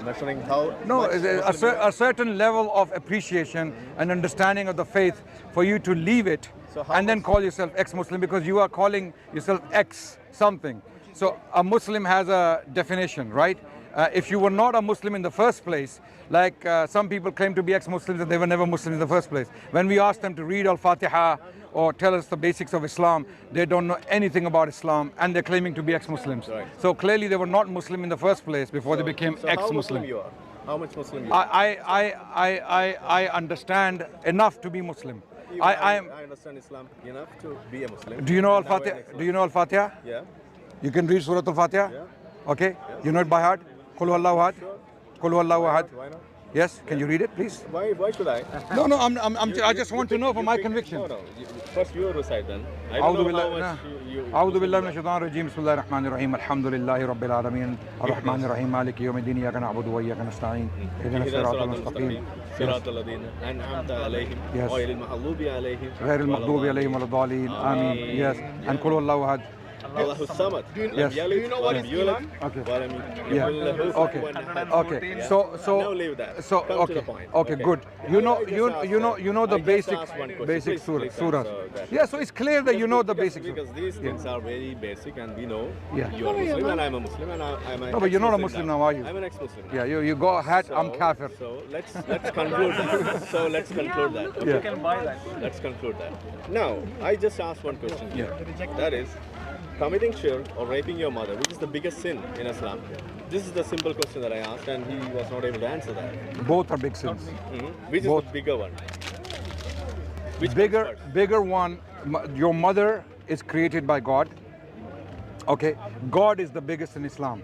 measuring how No, much Muslim a certain level of appreciation and understanding of the faith for you to leave it So how and then much- call yourself ex-Muslim, because you are calling yourself ex something. So a Muslim has a definition, right? If you were not a Muslim in the first place, like some people claim to be ex-Muslims and they were never Muslim in the first place. When we ask them to read Al-Fatiha or tell us the basics of Islam, they don't know anything about Islam and they're claiming to be ex-Muslims. Right. So clearly they were not Muslim in the first place before they became so how ex-Muslim. Muslim you are? How much Muslim you are? I understand enough to be Muslim. Even I am. I understand Islam enough to be a Muslim. Do you know And now Al-Fatiha? I'm an Do you know Al-Fatiha? Yeah. You can read Surah Al-Fatiha? Yeah. Okay. You know it by heart? Qul huwallahu ahad. Sure. Qul huwallahu ahad. Why not? Yes. Can you read it, please? Why should I? No, no. I just want to know for my conviction. No. First you recite then. I أعوذ don't know how بالله much you أعوذ بالله من الشيطان الرجيم بسم الله الرحمن الرحيم الحمد لله رب العالمين الرحمن الرحيم مالك يوم الدين إياك نعبد وإياك نستعين اهدنا الصراط المستقيم صراط الذين أنعمت عليهم Yes. غير المغضوب عليهم غير المغضوب عليهم ولا الضالين آمين. Yes. And قل هو الله أحد. الله الصمد Yes. do you know what is Iman? Okay. Yeah. Okay. Okay. So Now leave that. So Come to okay. the point. Okay. Good. You know the I just basic asked one question. basic Please surahs. answer that. Yeah. So it's clear that you know the basic surahs. Because these things are very basic and we know Yeah. you are a Muslim and I'm a Muslim and I'm an No, but you're not a ex-Muslim Muslim now, are you? I'm an ex-Muslim. Yeah. You go ahead. I'm kafir. So let's conclude that. So let's conclude that. Okay? Yeah. Let's conclude that. Now, I just asked one question here. Yeah. That is, committing shirk or raping your mother, which is the biggest sin in Islam? This is the simple question that I asked and he was not able to answer that. Both are big sins. Which is Both. the bigger one? Which comes Bigger first? one. Your mother is created by God. Okay. God is the biggest in Islam.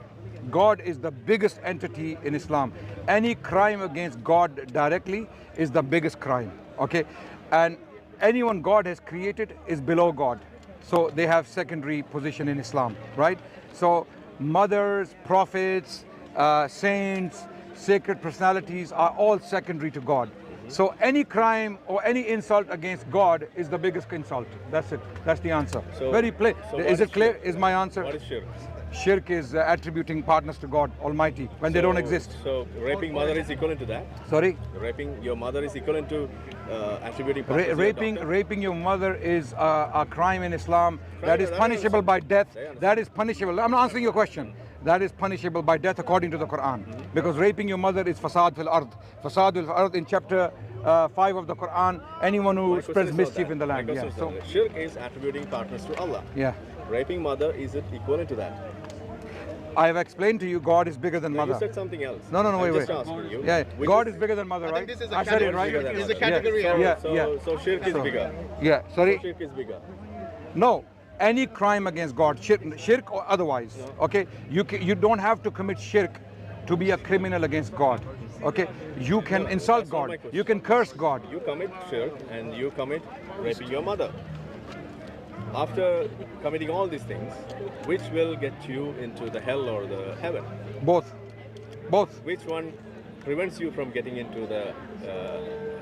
God is the biggest entity in Islam. Any crime against God directly is the biggest crime. Okay. And anyone God has created is below God. So they have secondary position in Islam, right? So mothers, prophets, saints, sacred personalities are all secondary to God. So any crime or any insult against God is the biggest insult. That's it. That's the answer. So- Very plain. so Is what it is clear? shirk? Is my answer? What is shirk? Shirk is attributing partners to God Almighty when they don't exist. So raping mother is equivalent to that? Sorry? Raping your mother is equivalent to attributing partners to your daughter? Raping your mother is a crime in Islam that is I punishable understand. by death. I understand. That is punishable. I'm not answering your question. That is punishable by death according to the Quran. Because raping your mother is fasad fil ard. Fasad fil ard in chapter 5 of the Quran. Anyone who My question spreads is not mischief that. in the My land. question Yeah. is So not that. Shirk is attributing partners to Allah. yeah. Raping mother, is it equivalent to that? I have explained to you God is bigger than You mother. said something else. No, I'm wait. just asking you. Yeah. Which God is bigger than mother, I right? think this is a I said it category. right. Bigger than It's a mother. category So, error. Yeah, so, yeah. so shirk is bigger. Yeah. Sorry. Shirk is bigger. No, any crime against God, shirk or otherwise, okay? You don't have to commit shirk to be a criminal against God, okay? You can insult that's not my God, question. you can curse God. You commit shirk and you commit raping your mother. After committing all these things, which will get you into the hell or the heaven? Both. Which one prevents you from getting into the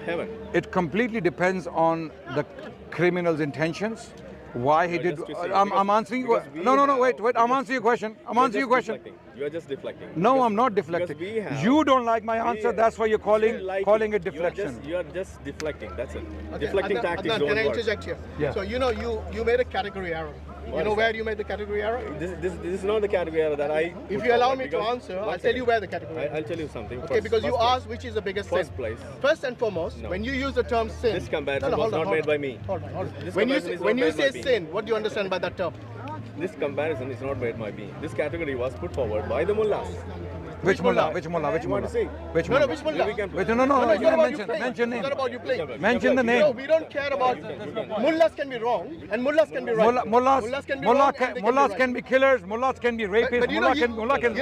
heaven? It completely depends on the criminal's intentions. Why he did. Just to see, I'm answering you. because we No. have- Wait. I'm answering your question. I'm answering your question. You are just deflecting. No, Because- I'm not because deflecting. we have- You don't like my answer. we- That's why you're you calling like it deflection. You are just deflecting. That's it. Okay, Deflecting Adnan, tactics Adnan, don't can I work. interject here? Yeah. So you made a category error. What You know is where that? you made the category error? This is not the category error that I. If put you allow forward me to because- answer, one I'll tell second. you where the category error. I'll tell you something. Okay, first- because you first place. asked which is the biggest First sin. place. First and foremost, No. when you use the term sin, This comparison was hold on, not hold made on. by me. Hold on. This When you comparison is when not you made by say me. sin, what do you understand by that term? This comparison is not made by me. This category was put forward by the mullahs. Which mullah? Which You want to see? Which No, mullah? which mullah? We can Wait, no, No, it's not about you mention playing. name. It's not about you playing. Mention the No, name. we don't care about mullahs can be wrong and mullahs can be right. Mullahs can be wrong and they Mullahs right. can be killers, mullahs can be rapists, But you know, mullah can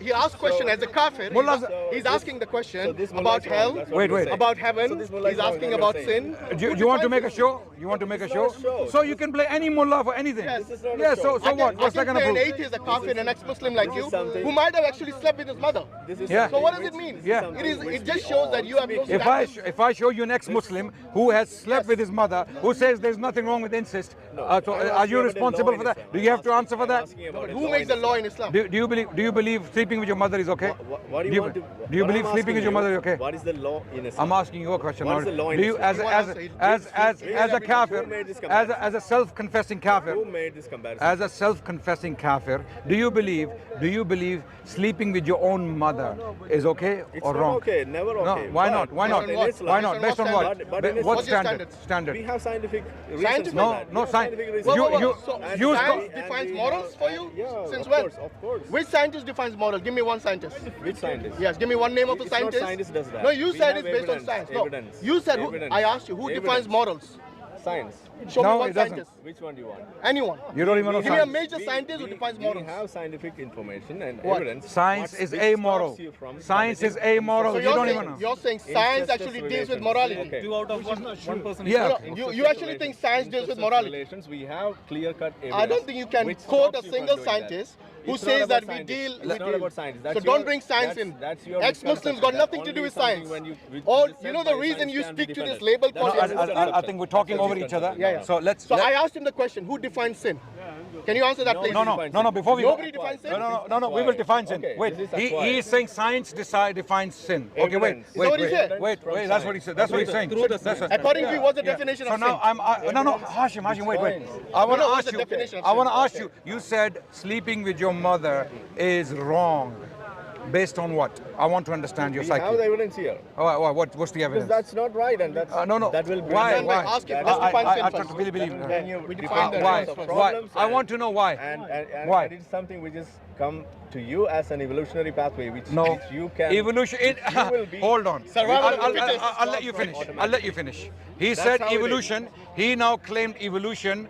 he asked question as a kafir. Mullahs- He's asking the So question this mullah about is wrong. hell, That's what Wait, you're wait. saying. about So heaven. this mullah He's is wrong, asking that's about what you're sin. Do you want to make a show? You want to make a This show? is not a show. So you can play any mullah for anything. Yes. This is not a Yeah, show. so what? What's I that can gonna play an prove? atheist, a kafir, an ex-Muslim like This is you, something- who might have actually slept with his mother. This is Yeah. So what does it mean? Yeah. It just shows that you have no If I show you an ex-Muslim who has slept with his mother, who says there's nothing wrong with incest, are you responsible for that? Do you have to answer for that? Who makes the law in Islam? Do you believe sleeping with your mother is okay? What do you want to? Do you believe sleeping with your mother is okay? What is the law in Islam? I'm asking you a question. What is the law in Do you, Islam? as a kafir, as a self-confessing kafir, Who made this comparison? as a self-confessing kafir, do you believe sleeping with your own mother is okay It's or not wrong? okay, never okay. No, why not? Why not? in Islam- Why not? Based on what? But in What Islam- standard? We Standard. have scientific reasons Scientific? for No, that. no We have science. scientific reasons. So you science and defines we morals have- for you? Yeah, Since of when? course, of course. Which scientist defines moral? Give me one scientist. Which scientist? Yes, give me one name of a It's not scientist. scientist does that. No, you We said have it's based on evidence, science. No, evidence, you said who, evidence, I asked you who defines evidence. morals. Science. Show No, me one it doesn't. scientist. Which one do you want? Anyone. You don't even know Give me a science. major scientist who defines morals. We have scientific information and What? evidence. Science What- is which amoral. stops you from Science is committing amoral. So You don't saying, even know. you're saying science incestuous actually deals with relations. morality. Okay. Two out of one person. Yeah. No, you actually think science deals with Incestuous morality. relations, we have clear-cut evidence. I don't think you can which quote stops a you from single doing that. scientist who It's not says about that we scientists. deal. It's we not deal- about science. So That's don't your- bring science that's- in. that's your Ex-Muslims misconception. got That nothing to only do with something science. when you- Or said you know by the reason science you can stick be to this defended. label That's called your I misconception. think we're talking That's your over each other. misconception. Yeah. So let's. So I asked him the question: who defines sin? Can you answer that, please? No. Before we Nobody defines sin. No. We will define sin. Okay, Wait, this is he acquired. is saying science defines sin. Okay, wait. Evidence. Is that what he said? Wait. That's what he said. That's what he's saying. Through the That's what- According to you, what's the definition So of sin? now no, Hashim, wait. I want to what's ask the you. definition of I want to sin? ask you. You said sleeping with your mother is wrong, based on what? I want to understand your We have the psyche. evidence here. What's the Because evidence? that's not right, and that's No. that will bring Why? Then Why? ask him, That- let's define sin I first. really believe. Then you We define define the the Why? reasons of Why? problems I want to know why. and Why? it is something which is come to you as an evolutionary pathway, which you can. Evolution. you will be- Hold on. Survival of the fittest. I'll let you finish. I'll let you finish. He That's said how it is. evolution. He now claimed evolution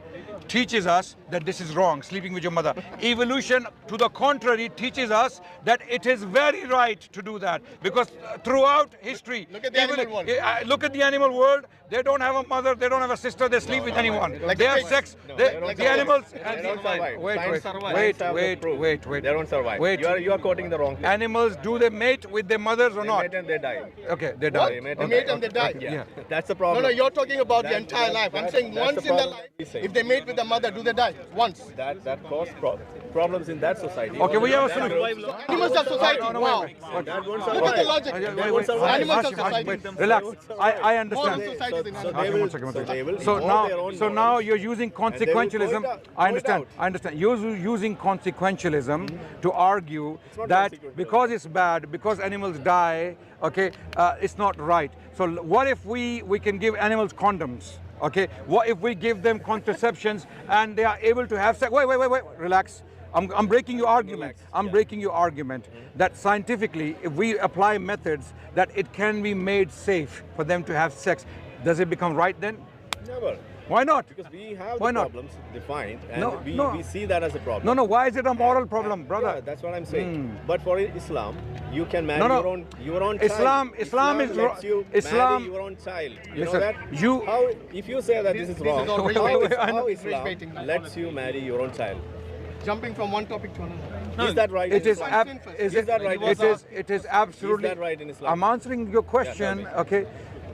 teaches us that this is wrong, sleeping with your mother. Evolution, to the contrary, teaches us that it is very right to do that, because throughout history, Look at the animal world. Look at the animal world. They don't have a mother, they don't have a sister, they sleep with anyone. Like They the have pigs. sex. No, They- they don't the survive. animals. They don't survive. Wait, Science wait, survive. wait, Science have wait, proved. wait. They don't survive. Wait. You are quoting the wrong thing. Animals, do they mate with their mothers or They not? mate and they die. Okay, they What? die. They mate They and mate die. and they die. Yeah. Yeah. That's the No, problem. no, you're talking about the That- entire life. I'm that- saying that's once the in their problem he's life, saying. if they mate with the mother, do they die? Once. That causes problems in that society. Okay, we have a That solution. will- Animals have society. No, Wow. wait. That won't Look at survive. the logic. They won't survive. Animals have Hashim, Hashim, society. wait, relax. I understand. Moral society in So animals. they Hashim, will- one second. so they will So evolve their own now morals. you're using they will consequentialism. point out- I understand. point out. I understand. You're using consequentialism to argue not that consequential. because it's bad, because animals die, okay, it's not right. So what if we can give animals condoms? Okay, what if we give them contraceptions and they are able to have sex? Wait, relax. I'm breaking your argument. I'm breaking your argument that scientifically, if we apply methods that it can be made safe for them to have sex, does it become right then? Never. Why not? Because we have Why the not? problems defined, and No, we, no. we see that as a problem. No, why is it a moral problem, Yeah, brother? that's what I'm saying. But for Islam, you can marry No. your own Islam- child. Islam is lets you Islam- marry your own child. You Listen, know that? you- How, if you say that this is wrong, all rage how, baiting. how Rage Islam baiting. lets you marry your own child? Jumping from one topic to another. Is that right? It in is, Islam? is that right in it Islam? it is absolutely. Is that right in Islam? I'm answering your question, Yeah, tell okay?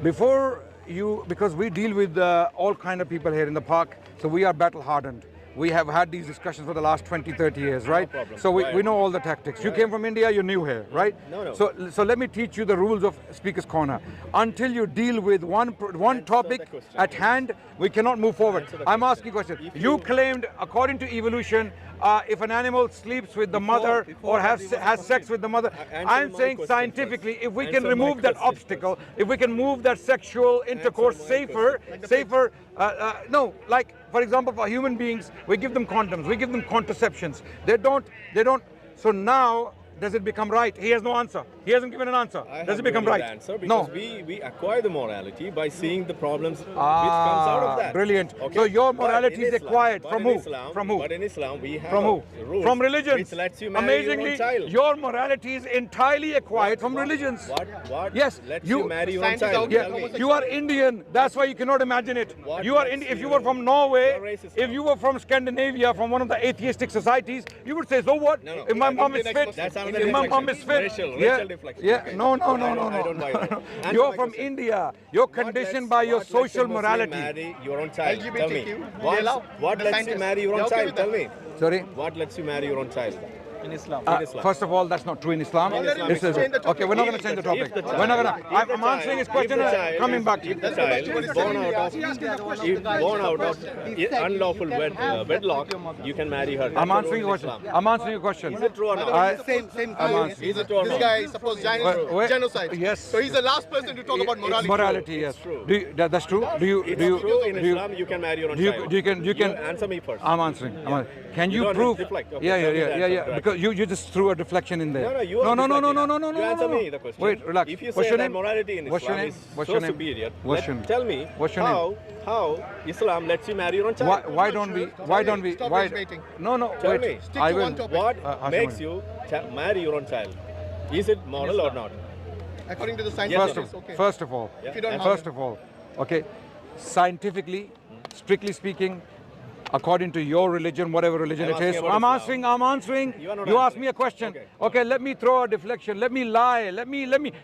Before you, because we deal with all kind of people here in the park, so we are battle hardened. We have had these discussions for the last 20, 30 years, right? problem. So we Right. know all the tactics. You came from India, you're new here, right? No. So let me teach you the rules of Speaker's Corner. Until you deal with one topic the question. at hand, we cannot move forward. I'm asking a question. You claimed, according to evolution, if an animal sleeps with the mother or has sex with the mother, Answer I'm my saying question scientifically, first. if we Answer can my remove that question obstacle, if we can move that sexual intercourse my safer, no, like for example, for human beings, we give them condoms, we give them contraceptions. They don't. So now, does it become right? He has no answer. He hasn't given an answer. I Does have it become given right? the answer No. because we acquire the morality by seeing the problems which comes out of that. Brilliant. Okay? So your But morality in is Islam- acquired but from in who? Islam- From who? But in Islam, we have From who? rules From religions. which lets you marry Amazingly, your own child. your morality is entirely acquired from religions. What Yes, lets you- you marry your own Scientists child? out Yeah, there, Tell me. you are Indian. That's why you cannot imagine it. What You are lets If you you- were from Norway, You're racist if now. you were from Scandinavia, from one of the atheistic societies, you would say, so what? No. If my Come mom to is the next fit, question. That's another Another Imam deflection. Muhammad is fit. Racial Yeah, deflection. yeah. Okay. No. I don't buy that. Answer You're my from question. India. You're conditioned by your What lets a social Muslim morality. Marry your own child. Tell me. LGBTQ, What, they allow what the lets you scientists. marry your own They're okay child? with Tell that. me. Sorry. What lets you marry your own child? In Islam. In Islam. First of all, that's not true in Islam. In Islam, This it's is true. okay. We're not going to change the topic. We're not going to. I'm answering his question and coming back to you. If the child is born out of unlawful wedlock, you can marry her. I'm answering your question. Islam. I'm answering your question. Is it true or not? Same I'm guy. answering. Is it true or This not? guy is supposed genocide. Yes. So he's the last person to talk about morality. Morality, yes. true. That's true. Do you? It's Do you? true in do you- Islam. You can marry your own do you- child. do you can- you can- answer me first. I'm answering. Can You you don't prove? deflect. Okay, Yeah. tell me the answer, correct. Because you just threw a deflection in there. No, you are no. deflecting. You answer me the question. Wait, relax. If you What's say your that name? morality in What's your Islam name? is What's so your name? superior, What's your name? tell me What's your name? how Islam lets you marry your own child. Why don't we? Why don't we? Stop Why? debating. No. Tell Wait. me. Stick I to will. one topic. What Hashim makes Ali. you marry your own child? Is it moral or not? According to the Yes, scientists, sir. it's okay. First of all, Yeah. If you don't have First of all, okay, scientifically, strictly speaking, according to your religion, whatever religion I'm it is, asking about I'm answering. You are not You ask answering. me a question. Okay. Okay, let me throw a deflection. Let me lie. Let me.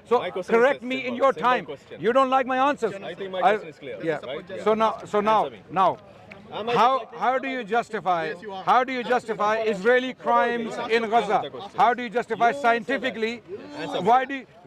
So My question correct is me simple, in your simple time. question. You don't like my answers. I think my question is clear. Yeah. Right? Yeah. So now, Answer me. Am I how deflecting? do you justify you are. how do you justify Israeli crimes in Gaza? How do you justify scientifically?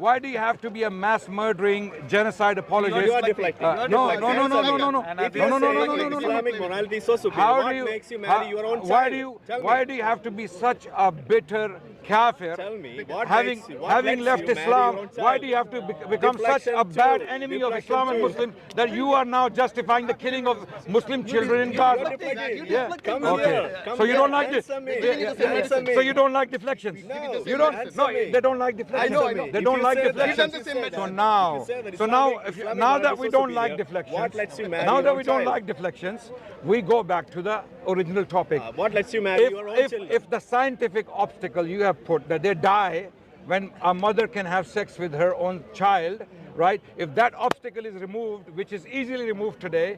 Why do you have to be a mass murdering genocide apologist? You are deflecting. No. If you say Islamic morality is so superior, How what do you makes you marry your own child? Why do you have to be such a bitter kafir? Tell me, what having makes you- what having lets left you marry Islam, your own why child? do you have to become such Deflection a bad two. enemy of Deflection Islam and two. Muslims that you are now justifying the killing of Muslim children in Gaza? Yeah. Come Okay. here. Come So you here. don't like this? Answer me. Yeah. Answer me. So you don't like deflections? No. You don't. Answer No, me. they don't like deflections. I know. They If don't you like say that- deflections. If you say that- So now, If you say that so now, Islamic now that morality we is so don't like superior, deflections, what lets you marry now your that own we don't child? like deflections, we go back to the original topic. What lets you marry your own children? If the scientific obstacle you have put that they die when a mother can have sex with her own child, right? If that obstacle is removed, which is easily removed today,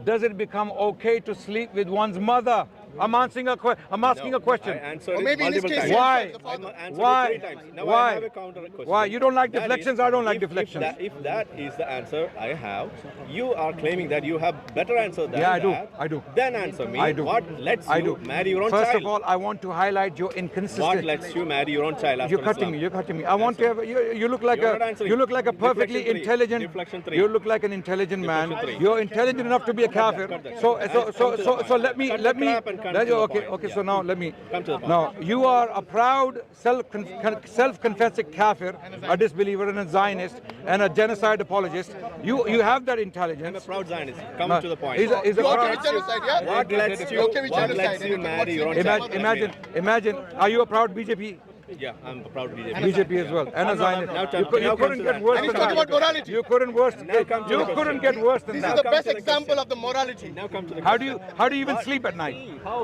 does it become okay to sleep with one's mother? I'm asking a question. I answered Or it maybe in this multiple case, times. Why? the father. I answered Why? it 3 times. Now Why? I have a counter question. Why? You don't like That deflections, is- I don't like if deflections. If that is the answer I have, you are claiming that you have better answer than Yeah, I do. that. I do. Then answer me. I do. What lets I you do. marry your own First child? of all, I want to highlight your inconsistency. What lets you marry your own child after You're cutting Islam? me. You're cutting me. I want to have. You look like You're not answering. You look like a perfectly Deflection three. intelligent. Deflection three. You look like an intelligent man. Deflection three. You're intelligent enough to be a kafir. So let me. Cut the crap and come to the Okay. point. Okay. So now let me. Come to the point. Now you are a proud self-confessing kafir, a disbeliever, and a Zionist, and a genocide apologist. You have that I'm a intelligence. proud Zionist. Come No, to the point. he's a You okay proud- with genocide, yeah? What lets you? okay with What genocide? lets you marry your own child? Imagine. Are you a proud BJP? Yeah, I'm a proud BJP. BJP as well, and a Zionist. now You come couldn't to get that. worse And than he's talking about that. morality. You couldn't worse. Now come to You the couldn't question. get worse than This that. is the come best to the example question. of the morality. Now come to the How do you even sleep at night?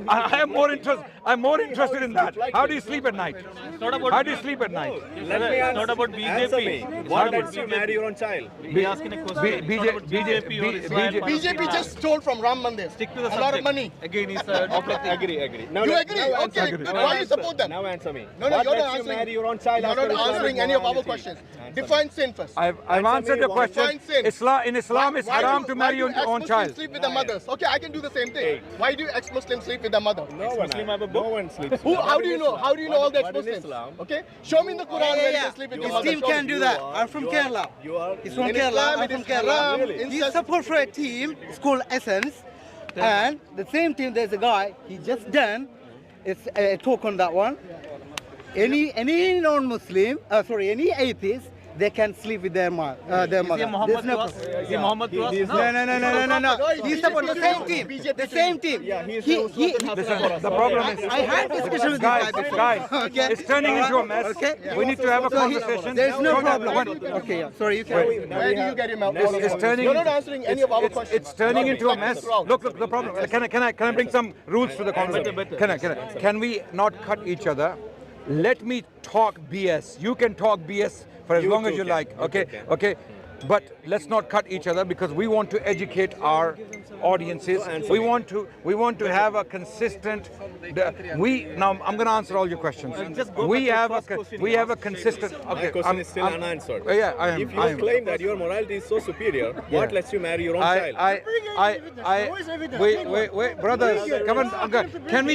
I am more interested. I'm more interested in that. How do you sleep at night? How do you sleep at night? Let me answer. Not about Answer BJP. me. Not What about lets you BJP. marry your own child? He's asking a question. It's not about BJP or Israel. BJP just stole from Ram Mandir Stick to the a subject. lot of money. Again, he's Agree. Now You let- agree? now Okay, answer- good. now Why you answer- support them? Now answer me. No, What you're lets not you answering. marry your own child You're after not Islamic answering any of our morality? questions. Answer Define sin first. I've Answer answered me your one. question. Define sin. In Islam, it's Why haram do- to marry your why do own ex-Muslims child. sleep with their mothers? Okay, I can do the same thing. Why do ex-Muslims sleep with their mother? No one. No one sleeps. Who? How do you know? How do you know all the But in ex-Muslims? Islam, Okay, show me in the Quran where they sleep with their His mother. team Show can me. do that. I'm from Kerala. You are. He's from In Kerala. Islam, I'm it from is Kerala. haram. Really? He Incest- support for a team. It's called Essence. And the same team, there's a guy. He just done. It's a talk on that one. Any non-Muslim, any atheist, they can sleep with their mother. Is he There's Muhammad no to us? Is he Muhammad to us? No. He support the same team. The same team. Listen, the problem is. I had discussion with this guy before. Guys, Okay. it's turning into a mess. Okay. We need to have a So he- conversation. There's no Calm down. problem. Okay, yeah. Sorry, you can. Where do you get your mouth? It's turning. You're not answering any of our questions. It's turning into a mess. Look, the problem. Can I bring some rules to the conversation? Can we not cut each other? Let me talk BS. You can talk BS for as You long too as you can. like. You too Okay. can. Okay. But let's not cut each other because we want to educate our audiences. We want to have a consistent. Now I'm going to answer all your questions. We have a consistent. Okay, My question is still unanswered. Yeah, I am. If you claim that your morality is so superior, what lets you marry your own child? Wait, brothers, come on. Okay. Can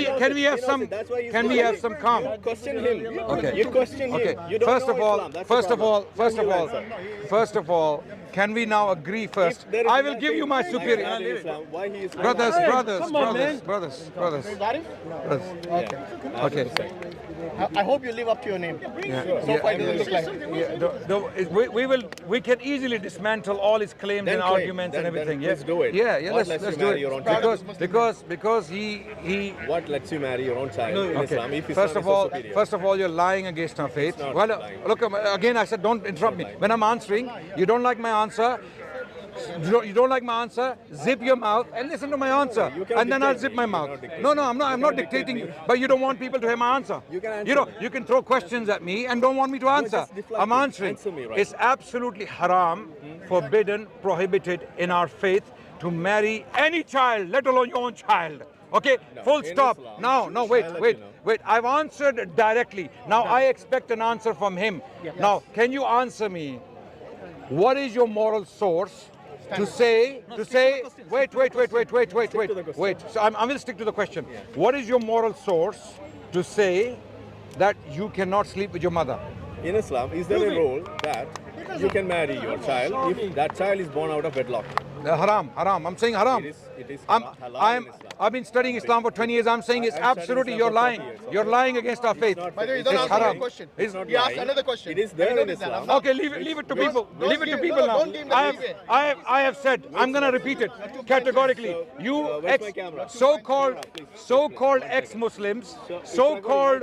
we have some calm? You question him. Okay. You question Okay. him. You don't First know of all, Islam. That's the problem. first of all, can we now agree first? If there is I will nothing give you my like superior. that in Islam, why he is Brothers. Zarif? Okay. I hope you live up to your name. So far, it doesn't look like. We can easily dismantle all his claims Then and claim. arguments and Then everything. let's do it. Yeah. What Let's lets do you it. marry your own child? Because he. What lets you marry your own child in Islam? If Islam First is of so all, superior? you're lying against our faith. not Well, lying. look again. I said don't interrupt me when I'm answering. You don't like my answer. You don't like my answer? Zip your mouth and listen to my answer, You cannot and then I'll dictate zip me. my You mouth. cannot dictate No, me. I'm not. I'm not dictating you, but you don't want people to hear my answer. You can answer You can throw questions at me and don't want me to answer. just deflect I'm it. answering. Answer me right It's absolutely haram, forbidden, prohibited in our faith to marry any child, let alone your own child. Okay, full in stop. Islam, No, I'll let you know. wait. I've answered directly. Now I expect an answer from him. Now, can you answer me? What is your moral source to say? Wait. So I will stick to the question. What is your moral source to say that you cannot sleep with your mother? In Islam, is there a rule that you can marry your child if that child is born out of wedlock? Haram. I'm saying haram. It is I'm, halal in Islam. I've been studying Islam for 20 years. I'm saying it's I've studied absolutely, Islam you're for 40 lying. years. You're lying against our faith. By the way, you It's don't answer haram. my question. It's not He asked lying. another question. It is there I know in this, Islam. I'm Okay, leave it to people. don't Leave it to give- people no, now. don't give them leeway. I have said. I'm gonna repeat it categorically. You where's my camera? so-called ex-Muslims, so-called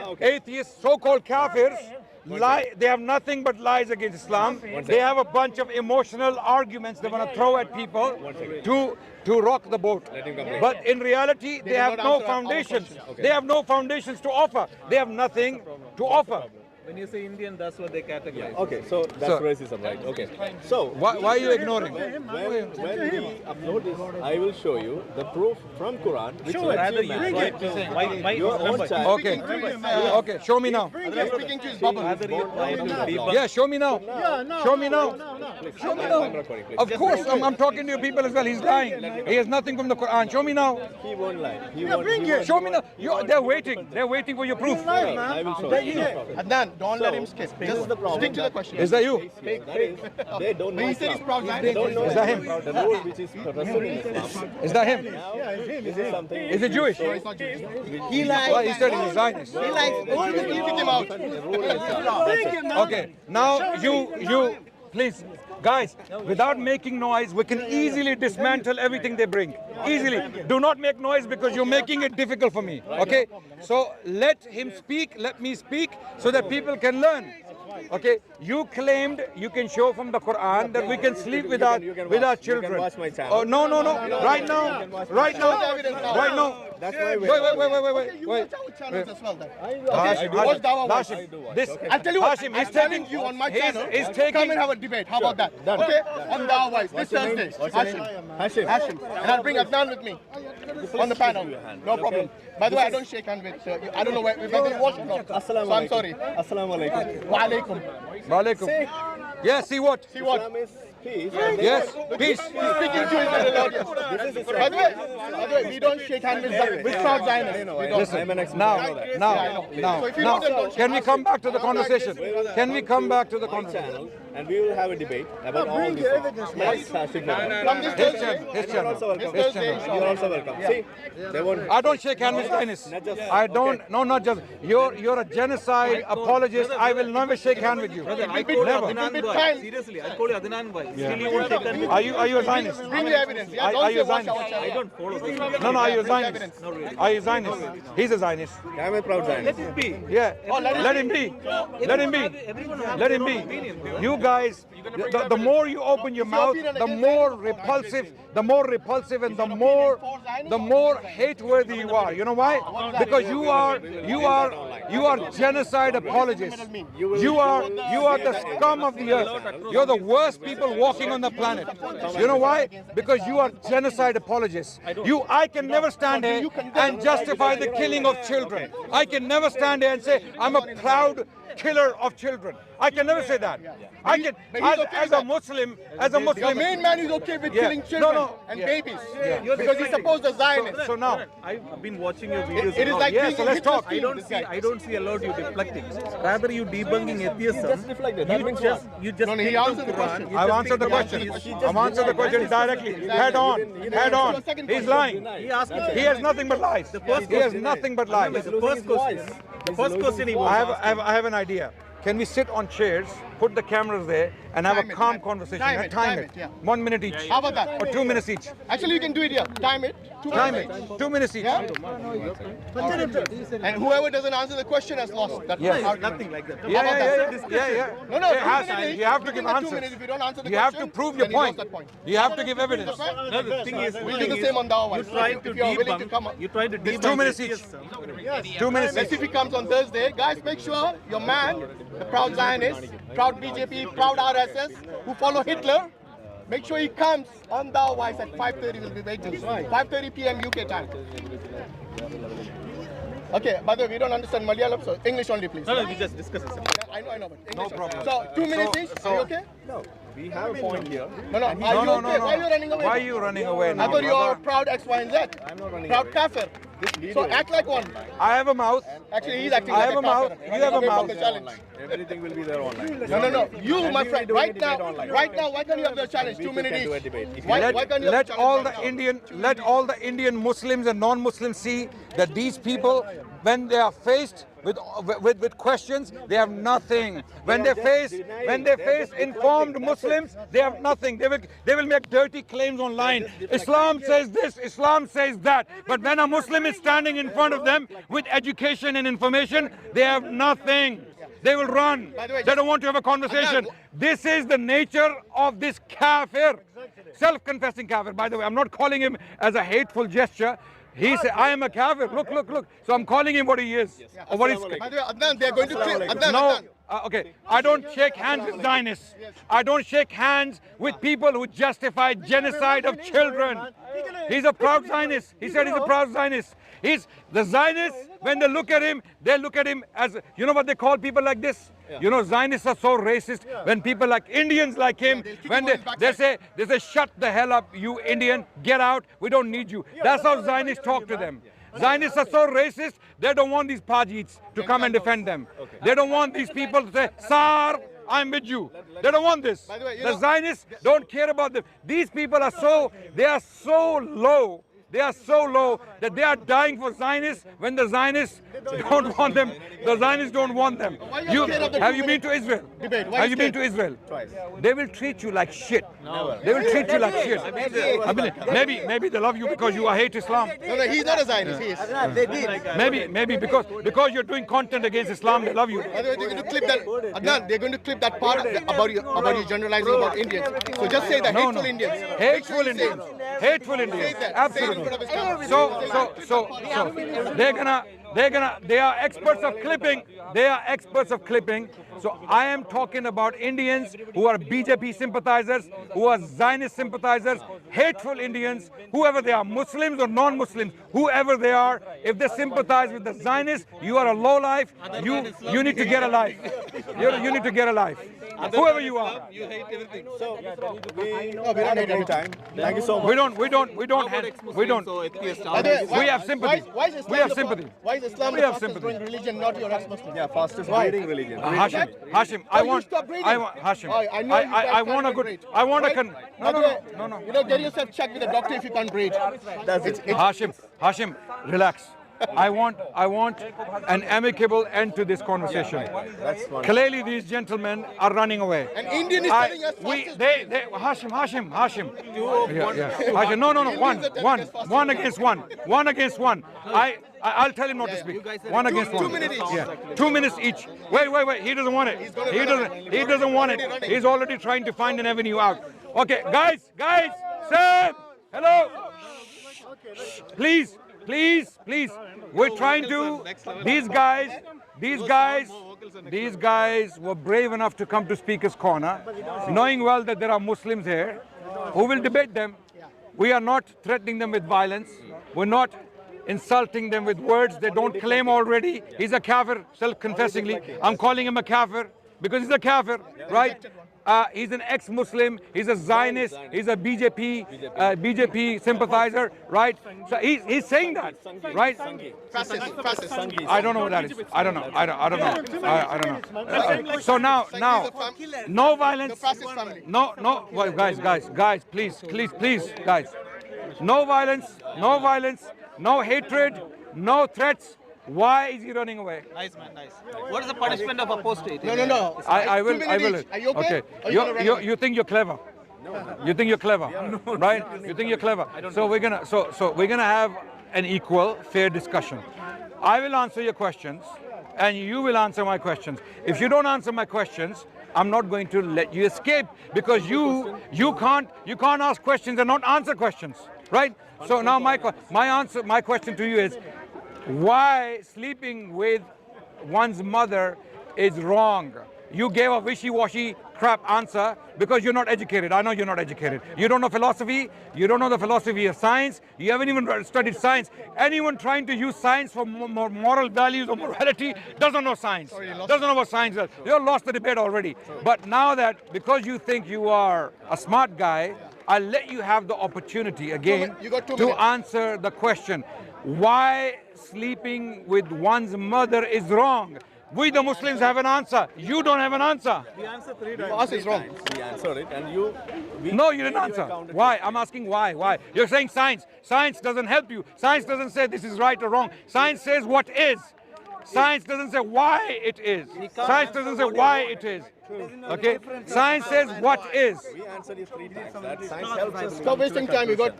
okay. atheists, so-called kafirs. Lie. They have nothing but lies against Islam. They have a bunch of emotional arguments they want to throw at people to rock the boat. Let him complete. But in reality, they have not no answer our foundations. questions. They have no foundations to offer. They have nothing to offer. When you say Indian, that's what they categorize. Okay, so that's So- racism, right? Okay. So Why are you ignoring? when we upload this, I will show you the proof from Quran which lets Rather you you marry right to say why your own child. Okay. Okay. Show me now. He's speaking to his bubble. rather you try to debunk. Yeah. Show me now. Show me now. Show me I'm now. recording, please. Of course, I'm talking to you people as well. He's lying. He has nothing from the Quran. Show me now. He won't lie. He won't. Show me now. They're waiting. They're waiting for your proof. I will show you. No problem. Adnan, don't let him skip. This is the problem. Stick to the question. Is that you? That is, they don't know He said he's Islam. proud They don't know Is that him? the rule which is Rasul in Islam. Is that him? Now, this is something. Is it Jewish? He lies. Well, he said he's a Zionist. He lies. Kick him out. The rule in Islam. That's it. Okay. Now you please. Guys, without making noise, we can easily dismantle everything they bring. Easily. Do not make noise because you're making it difficult for me. Okay? So let him speak, let me speak, so that people can learn. Okay? You claimed you can show from the Quran that we can sleep with our you can with our watch. You can children. watch my channel. Oh no. Right now. Right now. That's my way. Wait. You watch our channels as well then. Hashim, Watch Dawah Watch. Hashim, this, I'll tell you what, Hashim, I'm he's telling taking you on my he's- channel, he's come taking and have a debate. How about that? Okay? On Dawah Wise, this Thursday. Hashim. Hashim. And I'll bring Adnan with me on the panel. No problem. By the way, I don't shake hands with, I don't know whether you watch it or not. So I'm sorry. Assalamu alaikum. Wa alaikum. Walaikum. Yes, see what? See what? Islam is peace. Yes, peace. Speaking to his little audience. This is By the way, we don't shake hands with South Zionists. We don't. Listen, I'm an expert. now, I know that. So if you know them, don't can we come back to the conversation? Can we come back to the My conversation? channel, and we will have a debate about all these things. Yes, Hashim. Come this His Thursday. channel, his You're also channel, welcome. his Thursday, channel. You're also welcome. See, they won't. I don't shake hands with Zionists. I don't. No, not just. You're a genocide apologist. I will never shake hands with you. I told Never. Adnan bhai. Seriously, I told you Adnan bhai. Still you won't take that. Are you a Zionist? Bring the evidence. Yeah, Are don't you say watch Zionist? our channel. I don't follow this. No, are you a Bring the Zionist? evidence. No, really. Are you Zionist? He's a Zionist. I'm a proud Zionist. Let it be. Yeah. Let him be. Let him be. Everyone has Let their him own be. opinion. You guys, the more you open your mouth, the more repulsive, and the more hate-worthy you are. You know why? Because you are genocide apologists. You are the scum of the earth. You're the worst people walking on the planet. You know why? Because you are genocide apologists. I can never stand here and justify the killing of children. I can never stand here and say I'm a proud killer of children. I can never say that. I can, as a Muslim. The main man is okay with killing children and babies because he's supposed to Zionist. So now, I've been watching your videos. It is like being so let's talk. I don't see a lot you deflecting. Rather, you debunking atheism. You just No, he take answered the Quran, question. you I've just answered the take question. Quran, I've answered the question directly. Head on. He's lying. He asked me. He has nothing but lies. He has nothing but lies. The first question he was asking. I have an idea. Can we sit on chairs, put the cameras there, and have a calm conversation? Time it. 1 minute each. How about that? Or 2 minutes each. Actually, you can do it here. Time it. 2 Time minutes. it. 2 minutes each. Yeah? And whoever doesn't answer the question has lost. That's Yes. argument. Nothing like that. Yeah. No, no. It has to. You have to give Within the 2 answers. minutes, if you don't answer the You have to question, prove your then you lost point. that point. You have to give evidence. No, the thing is, We'll do the same on the hour. you try to If you are willing to come debunk. up. You try to debunk. 2 minutes each. atheism. 2 minutes Let's see each. if he comes on Thursday. Guys, make sure your man, the proud Zionist, proud BJP, proud RSS, who follow Hitler, make sure he comes on the wise at 5:30. We'll be waiting. 5:30 p.m. UK time. Okay, by the way, we don't understand Malayalam, so English only, please. No, we just discuss it. I know, but English. No problem. So 2 minutes each. Are you okay? No, we have a point here. No. Are you okay? Why are you running away? Why are you running away now? I thought you are brother? proud X, Y, and Z. I'm not running Proud away. kafir. So act like one. I have a mouth. Actually, he's acting I like have a a mouth. kafir. You have a Running away from mouth. the challenge. Everything will be there online. No. You, And my we friend, will do right a now, debate online. why can't you have the challenge? We 2 minutes can do a each. debate. If Why can't you have Let the all challenge the Indian Muslims and non-Muslims see that these people, when they are faced with questions, they have nothing. When they face informed Muslims, they have nothing. They will make dirty claims online. Islam says this, Islam says that. But when a Muslim is standing in front of them with education and information, they have nothing. They will run. By the way, They don't want to have a conversation. This is the nature of this kafir, self-confessing kafir. By the way, I'm not calling him as a hateful gesture. He said, I am a kafir. Look. So I'm calling him what he is. Or what he's. By the way, Adnan, they're going to kill Adnan. No, Adnan. okay. I don't shake hands with Zionists. I don't shake hands with people who justify genocide of children. He's a proud Zionist. He said he's a proud Zionist. The Zionists, when they look at him as, you know what they call people like this? You know, Zionists are so racist. When people like Indians like him, when they say, shut the hell up, you Indian, get out, we don't need you. That's how Zionists talk to them. Zionists are so racist, they don't want these Pajits to come and defend them. They don't want these people to say, Sar, I'm with you. They don't want this. By the way, The Zionists don't care about them. These people are so low. They are so low that they are dying for Zionists when the Zionists don't want them. The Zionists don't want them. Have you been to Israel? Debate. Why Have you you been to scared? Israel? Twice. They will treat you like shit. They will treat you like shit. I mean, maybe they love you because you hate Islam. No, he's not a Zionist. He is. Maybe because you're doing content against Islam, they love you. By the way, they're going to clip that. Adnan, they're going to clip that part about you generalizing about Indians. So just say the hateful Indians. Hateful Indians. Hateful Indians. Absolutely. So they are experts of clipping. They are experts of clipping. So I am talking about Indians who are BJP sympathizers, who are Zionist sympathizers, hateful Indians, whoever they are, Muslims or non-Muslims, whoever they are. If they sympathize with the Zionists, you are a lowlife. You need to get a life. You need to get a life. Whoever you are. You hate everything. So we don't have any time. Thank you so much. We don't. So atheists By the way, We have sympathy. Why is Islam We have the- sympathy. Why is Islam We the have fastest sympathy. growing religion, not your ex-Muslim? Yeah, fastest breeding religion. Hashim, Oh, you stop breathing. Hashim, I know you guys I want a can't good, breathe. I want a Right? no, By the way, no. You know, get yourself checked with a doctor if you can't breathe. That's it. Hashim, relax. I want an amicable end to this conversation. That's one. Clearly, these gentlemen are running away. An Indian is telling us Hashim. Hashim, no. One against one. I'll tell him not to speak. One against one. 2 minutes each. Yeah. 2 minutes each. Wait. He doesn't want it. He doesn't want it. He's already trying to find an avenue out. Okay, guys, Sam, hello. Please. We're trying to. These guys were brave enough to come to Speaker's Corner, knowing well that there are Muslims here who will debate them. We are not threatening them with violence. We're not insulting them with words they don't claim already. He's a kafir, self-confessingly. I'm calling him a kafir because he's a kafir, right? He's an ex-Muslim, he's a Zionist, he's a BJP sympathizer, right? So he's saying that, right? Fascist. I don't know what that is. I don't know. So now, no violence. No, well, guys, please, guys. No violence, no hatred, no threats. Why is he running away? Nice, man, nice. What is the punishment of apostate? No. I will. Are you okay? You think you're clever? You think you're clever, right? You think you're clever. So we're gonna have an equal, fair discussion. I will answer your questions, and you will answer my questions. If you don't answer my questions, I'm not going to let you escape because you can't ask questions and not answer questions, right? So now my question to you is, why sleeping with one's mother is wrong? You gave a wishy-washy crap answer because you're not educated. I know you're not educated. You don't know philosophy. You don't know the philosophy of science. You haven't even studied science. Anyone trying to use science for moral values or morality doesn't know science. Doesn't know what science is. You've lost the debate already. But now that, because you think you are a smart guy, I'll let you have the opportunity again to answer the question. Why sleeping with one's mother is wrong? We the Muslims have an answer. You don't have an answer. The answer 3 times. For us is wrong. We answered it, and No, you didn't answer. Why? I'm asking why. Why? You're saying science. Science doesn't help you. Science doesn't say this is right or wrong. Science says what is. Science doesn't say why it is. Science doesn't say why it is. Okay? Science says what is. We answered it 3 times. That science helps us. Stop wasting time. You got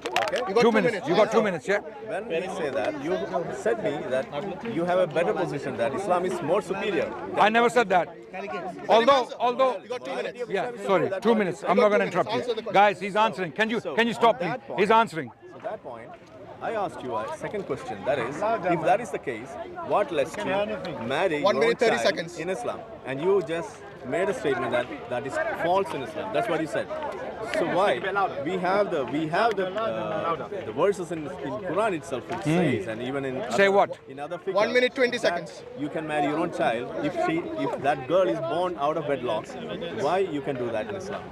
2 minutes. You got 2 minutes, yeah? When we say that, you said me that you have a better position, that Islam is more superior. I never said that. Although, You got 2 minutes. yeah, sorry, 2 minutes. I'm not going to interrupt you. Guys, he's answering. Can you stop, please? He's answering. At that point, I asked you a second question. That is, if that is the case, what lets you marry 1 minute, your 30 child seconds. in Islam? And you just made a statement that is false in Islam. That's what you said. So why? We have the verses in Quran itself which says, and even in Say what? in other fiqh, 1 minute, 20 that seconds. you can marry your own child if that girl is born out of wedlock. Why you can do that in Islam?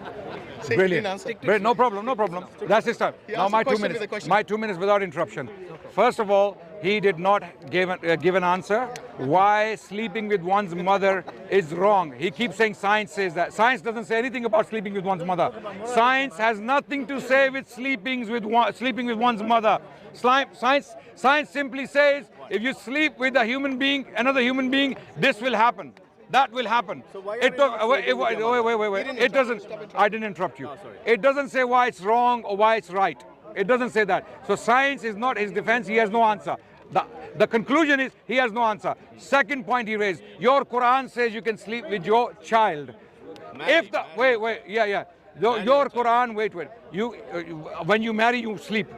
Brilliant. Brilliant. No problem. That's his time. He Now asked my the 2 question with minutes. a question. My 2 minutes without interruption. First of all, he did not give an answer why sleeping with one's mother is wrong. He keeps saying science says that. Science doesn't say anything about sleeping with one's mother. Science has nothing to say with sleeping with one's mother. Science simply says if you sleep with a human being, another human being, this will happen. That will happen. So why are It we took, not wait. It doesn't. I didn't interrupt you. It doesn't say why it's wrong or why it's right. It doesn't say that. So science is not his defense. He has no answer. The conclusion is he has no answer. Second point he raised: your Quran says you can sleep with your child. Your Quran. Wait. You when you marry, you sleep.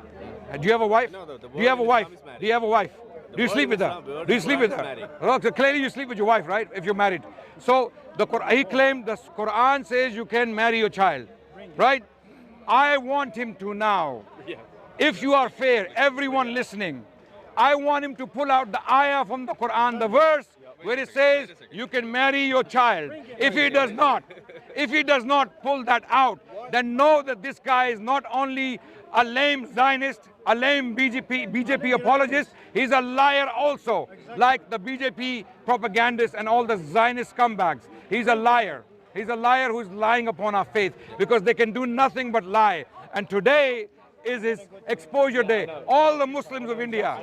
Do you have a wife? No, the Do you have a wife? word Islam is Do you have a wife? Do you sleep with her? word Do you sleep with Islam her? is Okay, clearly you sleep with your wife, right? If you're married. So he claimed the Quran says you can marry your child, right? I want him to now, if you are fair, everyone listening, I want him to pull out the ayah from the Quran, the verse where it says you can marry your child. If he does not pull that out, then know that this guy is not only a lame Zionist, a lame BJP apologist, he's a liar also, like the BJP propagandists and all the Zionist scumbags. He's a liar. He's a liar who's lying upon our faith because they can do nothing but lie. And today, is his exposure day. All the Muslims of India,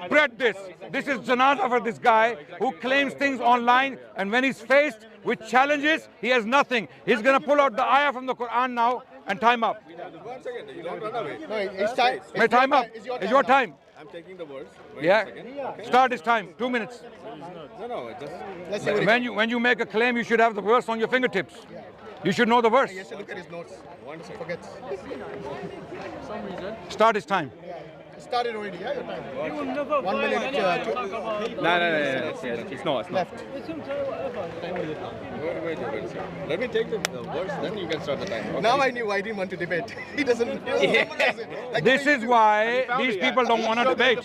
spread this. This is janazah for this guy who claims things online, and when he's faced with challenges, he has nothing. He's going to pull out the ayah from the Quran now and time up. 1 second, you don't run away. No, it's time. May time up. It's It's your time. I'm taking the words. Wait a Yeah. second. Start his time. 2 minutes. No, just Let's see what he When you make a claim, you should have the verse on your fingertips. You should know the verse. has to look at his notes. Forget. Start his time. It started already, yeah, your time. 1 minute. No, it's not. Left. wait a second. Let me take the words, then you can start the time. Okay. Now I knew I didn't want to debate. He doesn't. Like This is why these people don't want to debate.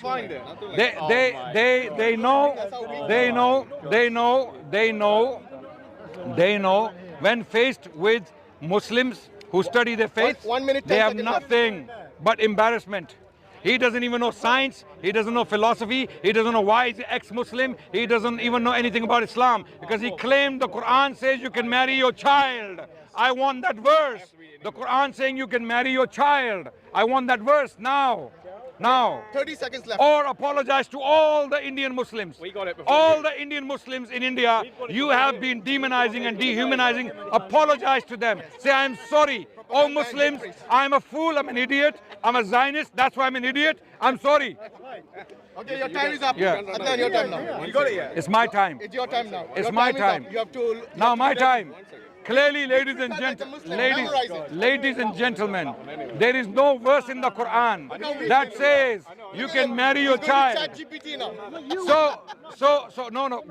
They know when faced with Muslims who study their faith, 1 minute, 10 they have seconds left. nothing but embarrassment. He doesn't even know science, he doesn't know philosophy, he doesn't know why he's ex-Muslim, he doesn't even know anything about Islam, because he claimed the Quran says you can marry your child. I want that verse. The Quran saying you can marry your child. I want that verse now. 30 seconds left. Or apologize to all the Indian Muslims. We got it before. All the Indian Muslims in India, you have been demonizing and dehumanizing. Apologize to them. Say, I'm sorry. Oh Muslims, I'm a fool, I'm an idiot, I'm a Zionist, that's why I'm an idiot. I'm sorry. Okay, your time is up. Yeah. Adnan, your time now. You got it, yeah. It's my time. It's your time now. It's Your my is time. up. You have to. Now my time. Clearly, ladies and Like a Muslim, gentlemen, memorize it. ladies and gentlemen, there is no verse in the Quran that says you can marry your child. ChatGPT now. No,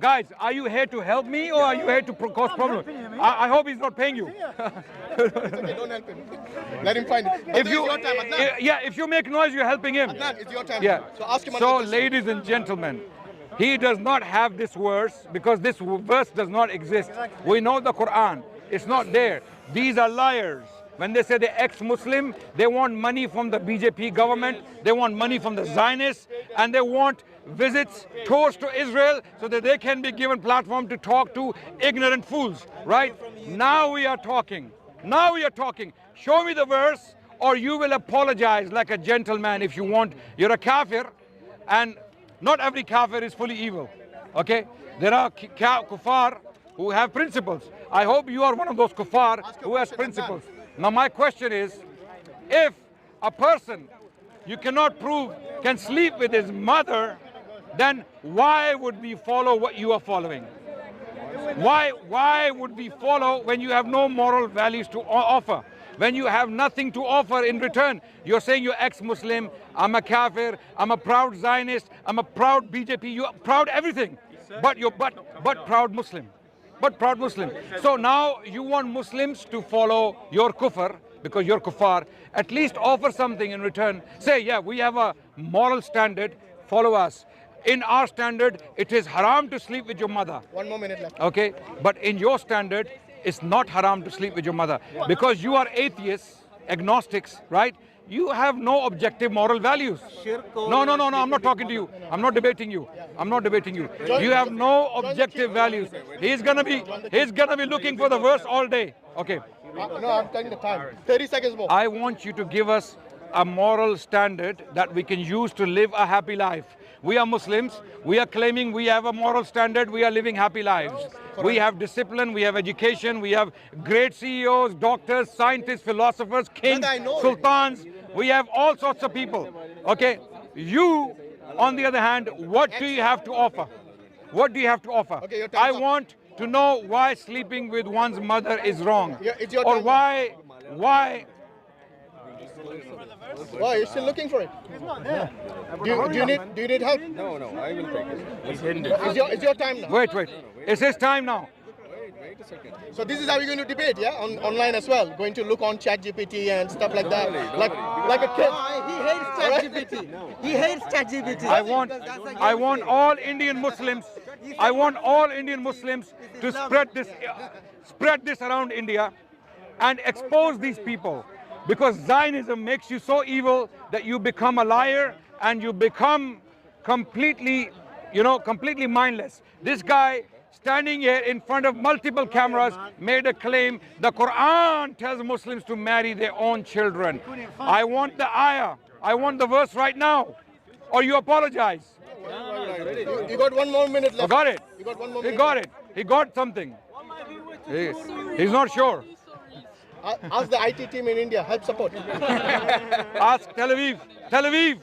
guys, are you here to help me or are you here to cause problems? I hope he's not paying you. Okay, don't help him. Let him find it. If Adnan, you, it's your time, Adnan. if you make noise, you're helping him. Adnan, it's your time. Yeah. So ask him So, another question. ladies and gentlemen, he does not have this verse because this verse does not exist. We know the Quran. It's not there. These are liars. When they say they're ex-Muslim, they want money from the BJP government, they want money from the Zionists, and they want visits, tours to Israel so that they can be given platform to talk to ignorant fools, right? Now we are talking. Now we are talking. Show me the verse or you will apologize like a gentleman if you want. You're a kafir, and not every kafir is fully evil, okay? There are kuffar who have principles. I hope you are one of those kuffar who has principles. Now my question is, if a person you cannot prove can sleep with his mother, then why would we follow what you are following? Why would we follow when you have no moral values to offer? When you have nothing to offer in return? You're saying you're ex-Muslim, I'm a kafir, I'm a proud Zionist, I'm a proud BJP, you're proud everything, but you're but proud Muslim. But proud Muslim. So now you want Muslims to follow your kufr because you're kuffar. At least offer something in return. Say, yeah, we have a moral standard, follow us. In our standard, it is haram to sleep with your mother. 1 more minute left. Okay, but in your standard, it's not haram to sleep with your mother because you are atheists, agnostics, right? You have no objective moral values. No, I'm not talking to you. I'm not debating you. I'm not debating you. You have no objective values. He's gonna be looking for the verse all day. Okay. No, I'm telling the time. 30 seconds more. I want you to give us a moral standard that we can use to live a happy life. We are Muslims. We are claiming we have a moral standard. We are living happy lives. We have discipline. We have education. We have great CEOs, doctors, scientists, philosophers, kings, sultans. We have all sorts of people. Okay. You, on the other hand, what do you have to offer? What do you have to offer? Okay, your time's I up. want to know why sleeping with one's mother is wrong. Yeah, it's your Or time. why Why, you're still looking for it? Do you need help? No, I will take it. It's your time now. wait. It's his time now. Wait a second. So this is how you're going to debate, yeah? Online as well. Going to look on ChatGPT and stuff like that. Like a kid. He hates ChatGPT. He hates ChatGPT. I want all Indian Muslims. I want all Indian Muslims to spread this around India and expose these people, because Zionism makes you so evil that you become a liar and you become completely mindless. This guy standing here in front of multiple cameras, made a claim the Quran tells Muslims to marry their own children. I want the ayah. I want the verse right now. Or you apologize. You got 1 more minute I left. got it. You got 1 more He minute. got it. He got something. He's not sure. Ask the IT team in India. Help support. Ask Tel Aviv. Tel Aviv.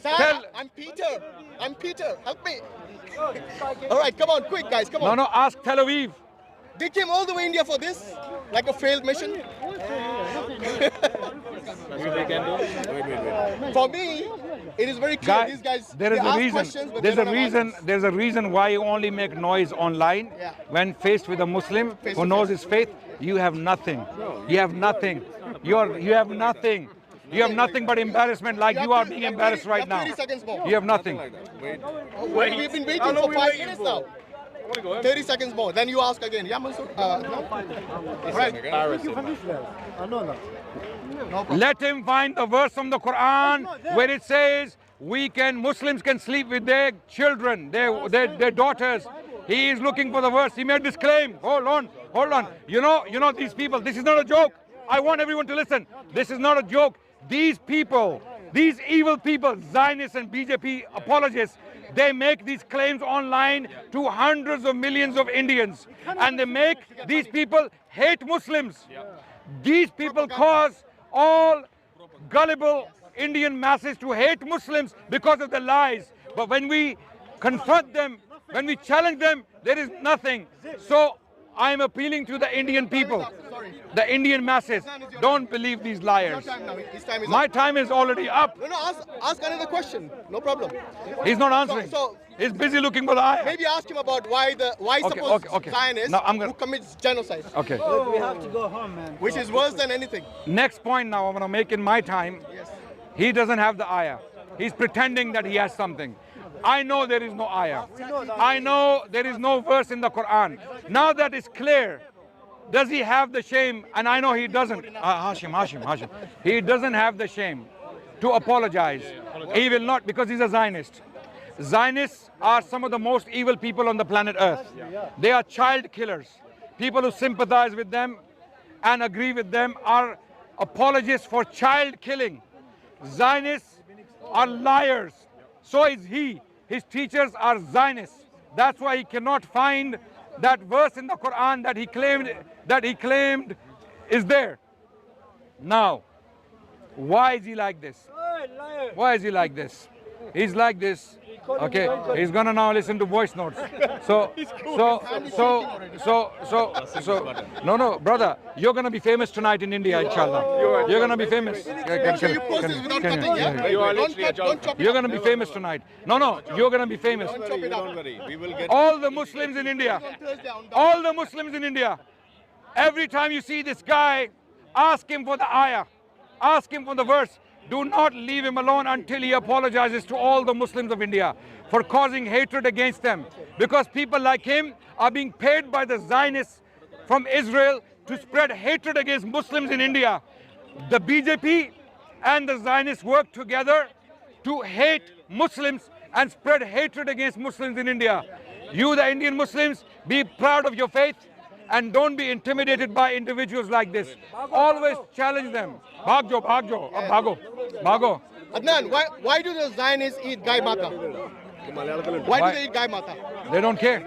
Sir, I'm Peter. I'm Peter. Help me. All right, come on, quick, guys. Come on. No, ask Tel Aviv. They came all the way India for this, like a failed mission. For me, it is very clear. These guys, there is they a ask reason. questions, but There's they a don't have reason. answers. There's a reason why you only make noise online. Yeah. When faced with a Muslim Face who to knows face. his faith, you have nothing. You have nothing. You have nothing. You have nothing but embarrassment, like you are being embarrassed right now. 30 seconds more. You have nothing. Wait. Wait, we've been waiting for 5 minutes now. 30 seconds more. Then you ask again. Yeah, Mansoor? No? Right. Let him find the verse from the Quran where it says Muslims can sleep with their children, their daughters. He is looking for the verse. He made this claim. Hold on. You know these people. This is not a joke. I want everyone to listen. This is not a joke. These people, these evil people, Zionists and BJP apologists, they make these claims online to hundreds of millions of Indians. And they make these people hate Muslims. These people cause all gullible Indian masses to hate Muslims because of the lies. But when we confront them, when we challenge them, there is nothing. So I am appealing to the Indian people, the Indian masses. Don't believe these liars. Time now. His time is My up. time is already up. No, ask another question. No problem. He's not answering. So- He's busy looking for the ayah. Maybe ask him about why supposed okay. Zionists Now I'm gonna- who commits genocide, Okay. We have to go home, man. which is worse than anything. Next point now I'm going to make in my time. Yes. He doesn't have the ayah. He's pretending that he has something. I know there is no ayah. I know there is no verse in the Quran. Now that is clear, does he have the shame? And I know he doesn't. Hashim. He doesn't have the shame to apologize. He will not, because he's a Zionist. Zionists are some of the most evil people on the planet Earth. They are child killers. People who sympathize with them and agree with them are apologists for child killing. Zionists are liars. So is he. His teachers are Zionists. That's why he cannot find that verse in the Quran that he claimed is there. Now, why is he like this? Why is he like this? He's like this. Okay, he's gonna now listen to voice notes. No, brother, you're gonna be famous tonight in India, inshallah. You're gonna be famous. Make sure you post this without cutting, yeah? Don't chop it You're up. gonna be famous tonight. No, you're gonna be famous. Don't chop it up. Don't worry. We will get. All the Muslims in India, all the Muslims in India, every time you see this guy, ask him for the ayah, ask him for the verse. Do not leave him alone until he apologizes to all the Muslims of India for causing hatred against them. Because people like him are being paid by the Zionists from Israel to spread hatred against Muslims in India. The BJP and the Zionists work together to hate Muslims and spread hatred against Muslims in India. You, the Indian Muslims, be proud of your faith and don't be intimidated by individuals like this. Always challenge them. Bhagjo. Bhago. Adnan, why do the Zionists eat Gai Mata? Why do they eat Gai Mata? They don't care.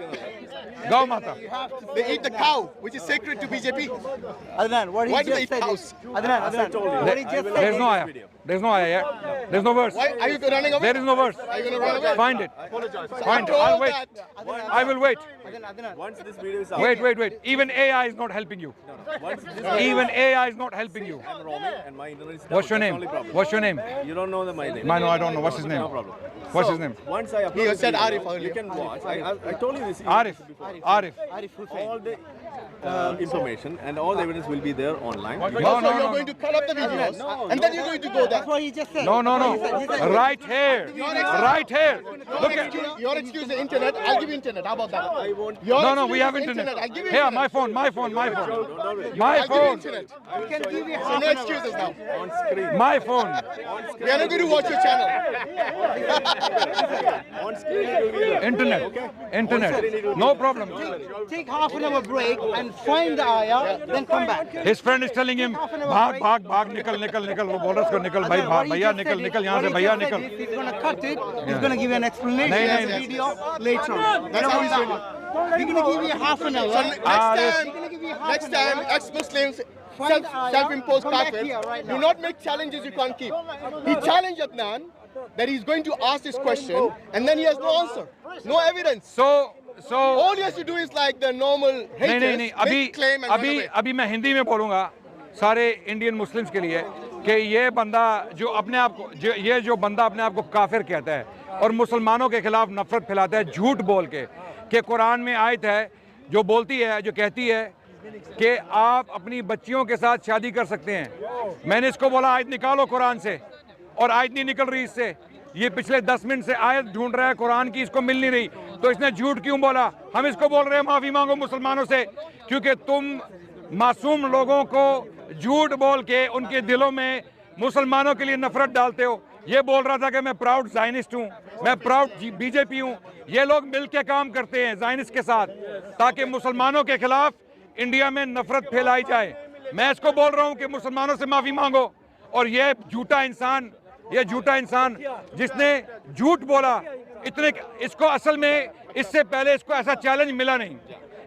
Gau Mata. They eat the cow, which is sacred to BJP. Adnan, what he Why do they just eat said cows? is, Adnan, what he just said There's is, no ayah. There's no ayah, yeah? There's no verse. Why are you running away? There is no verse. Are you going to run away? Find it. Find it. After all I'll wait. that, I will wait. Adnan, Once this video is out. Wait. Even AI is not helping you. Once this Even AI is not helping you. I'm roaming and my internet is down. What's your That's the name? only problem. What's your name? You don't know my name. No, I don't know. What's his name? No problem. What's his name? Once I upload He this said video, Arif earlier. You can watch. I told you this. Arif. Arif Hussain. All day. information, and all the evidence will be there online. You No, no, You're no. going to cut up the videos, and then you're going to go there. That's what he just said. No, no, no. Right here. Right here. Look at. Your excuse the internet. I'll give you internet. How about that? I won't. Your No, no, we excuse have is internet. I'll give you Here, internet. my phone, my phone, my phone. Don't My I'll give you phone. internet. We can give you So half no an hour. excuses now. on screen. My phone. We are not going to watch your channel. On screen it will be there. Internet. Internet. No problem. Take half an hour break and find the ayah, then come back. His friend is telling him, भाग भाग भाग निकल निकल निकल वो बोल रहा है उसको निकल भाई What भाग he भैया just निकल said निकल is- यहाँ what से he भैया just said निकल is He's going to cut it. He's going to give you an explanation नहीं, in नहीं, the नहीं. video later on. That's how he's doing it. We're going to give you half an hour. Next time, ex-Muslims, Find the ayah, self-imposed come back kafir, here right do now. not make challenges you can't keep. He challenged Adnan that he's going to ask this question, and then he has no answer, no evidence. So All he has to do is like the normal नहीं haters, नहीं नहीं अभी make claim and run अभी away. अभी मैं हिंदी में बोलूँगा सारे इंडियन मुस्लिम्स के लिए कि ये बंदा जो अपने आप को जो बंदा अपने आप को काफिर कहता है और मुसलमानों के खिलाफ नफरत फैलाता है झूठ बोल के कि कुरान में आयत है जो बोलती है जो कहती है कि आप अपनी बच्चियों के साथ शादी कर सकते हैं। मैंने इसको बोला आयत निकालो कुरान से और आयत नहीं निकल रही इससे। ये पिछले 10 मिनट से आयत ढूंढ रहा है कुरान की, इसको मिल नहीं रही, तो इसने झूठ क्यों बोला? हम इसको बोल रहे हैं माफी मांगो मुसलमानों से, क्योंकि तुम मासूम लोगों को झूठ बोल के उनके दिलों में मुसलमानों के लिए नफरत डालते हो। ये बोल रहा था कि मैं प्राउड ज़ायनिस्ट हूँ, मैं प्राउड बीजेपी हूँ। ये लोग मिल के काम करते हैं ज़ायनिस्ट के साथ ताकि मुसलमानों के खिलाफ इंडिया में नफरत फैलाई जाए। मैं इसको बोल रहा हूँ कि मुसलमानों से माफी मांगो। और ये झूठा इंसान जिसने झूठ बोला इतने, इसको असल में इससे पहले इसको ऐसा चैलेंज मिला नहीं,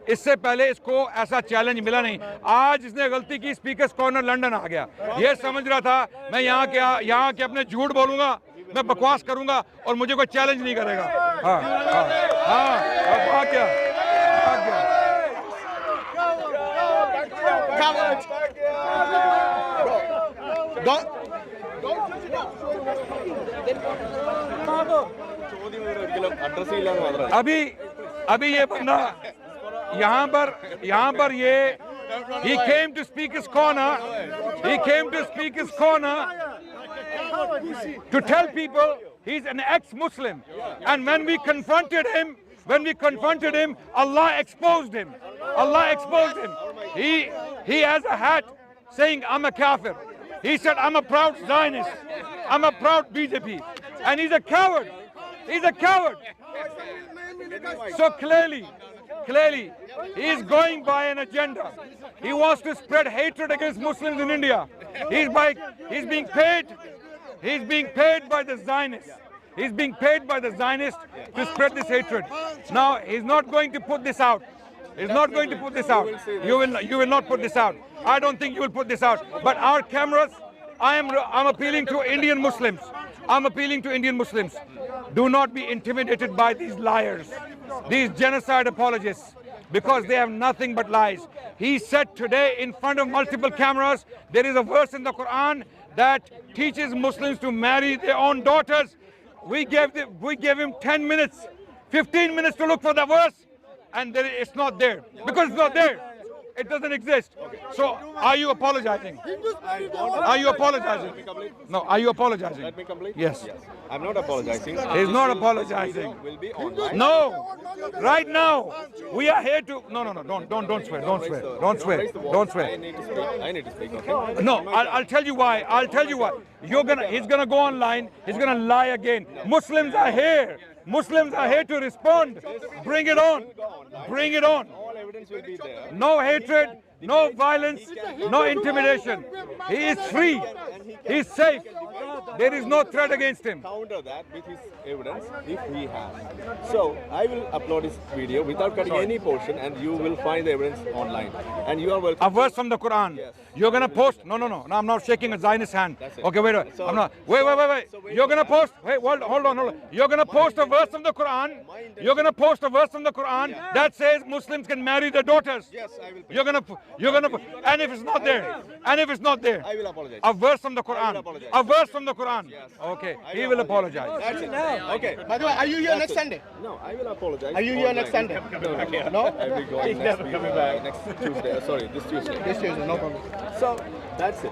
इससे पहले इसको ऐसा चैलेंज मिला नहीं। आज इसने गलती की, स्पीकर्स कॉर्नर लंदन आ गया। ये समझ रहा था मैं यहाँ के अपने झूठ बोलूंगा, मैं बकवास करूंगा और मुझे कोई चैलेंज नहीं करेगा। हाँ हाँ हाँ, अब आ गया। Cowards. Don't. address ചെയ്യില്ലാന്ന് മാത്രമല്ല. अभी ये बंदा यहाँ पर ये he came to speaker's corner to tell people he's an ex-Muslim, and when we confronted him, Allah exposed him. He has a hat saying I'm a kafir. He said I'm a proud Zionist, I'm a proud BJP, and he's a coward. So clearly he is going by an agenda. He wants to spread hatred against Muslims in India. He's being paid by the Zionists. He's being paid by the Zionists to spread this hatred. Now he's not going to put this out. You will not put this out. I don't think you will put this out. But our cameras, I'm appealing to Indian Muslims. Do not be intimidated by these liars, these genocide apologists, because they have nothing but lies. He said today in front of multiple cameras, there is a verse in the Quran that teaches Muslims to marry their own daughters. We gave him 10 minutes, 15 minutes to look for the verse, and it's not there. Because it's not there. It doesn't exist. So are you apologizing? Are you apologizing? No, are you apologizing? Let me complete. Yes. I'm not apologizing. He's not apologizing. Will be online. No, right now we are here to. No, don't swear. I need to speak. Okay. No, I'll tell you why. He's gonna go online. He's gonna lie again. Muslims are here to respond. Bring it on. All evidence will be there. No hatred, no violence, no intimidation. He is free. He's safe. There is no threat against him. Counter that with his evidence if he has. So I will upload this video without cutting any portion, and you will find the evidence online. And you are welcome. A verse from the Quran. Yes. You're gonna post. No, I'm not shaking a Zionist hand. That's it. Okay, wait. So- I'm not. Wait. You're gonna post. Wait, hold on. You're gonna post a verse from the Quran. That says Muslims can marry their daughters. Yes, I will. You're gonna. And if it's not there. I will apologize. A verse from the I will Quran. apologize. A verse from the Quran. Okay, he will apologize. That's it. Okay. By the way, are you here next Sunday? No, I will apologize. Are you here next Sunday? No? I will go next week, next Tuesday. Sorry, this Tuesday. This Tuesday, no problem. So that's it.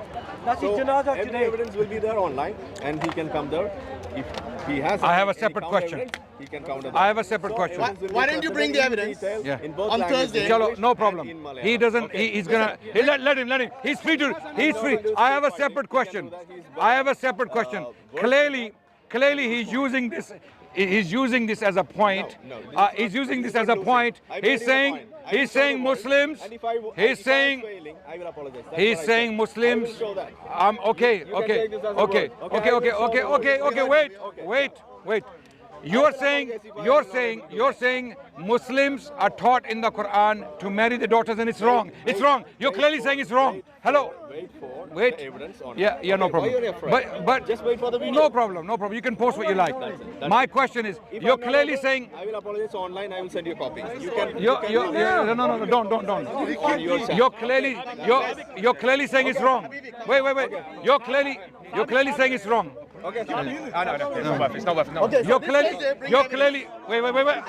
So every evidence will be there online, and he can come there. If he has, I have a any separate counter question. evidence, he can counter that. I have a separate question. evidence will be Why don't you bring the presented in evidence? detail Yeah. in both On languages, Thursday? in Chalo, English no and problem. in Malayalam. He doesn't. Okay. He's gonna. Let him. He's free to. He's free. I have a separate question. I have a separate question. Clearly, he's using this. He's using this as a point. He's using this as a point. He's saying. He's saying Muslims. He's saying. I will apologize. That's He's what I saying said. Muslims. I will show that. Okay. You can take this as a Okay. word. Okay, I will show the word. Wait. You're saying Muslims are taught in the Quran to marry the daughters, and it's wrong. It's wrong. You're clearly saying it's wrong. Hello. Wait for the evidence on it. Yeah, no Okay, problem. why are you afraid? But just wait for the video. no problem. You can post what you like. That's My it. question is, If you're I'm not clearly able, saying I will apologize online. I will send you a copy. You can. no, don't. On your side. You're clearly saying it's wrong. Wait. You're clearly saying it's wrong. Okay. You're clearly wait.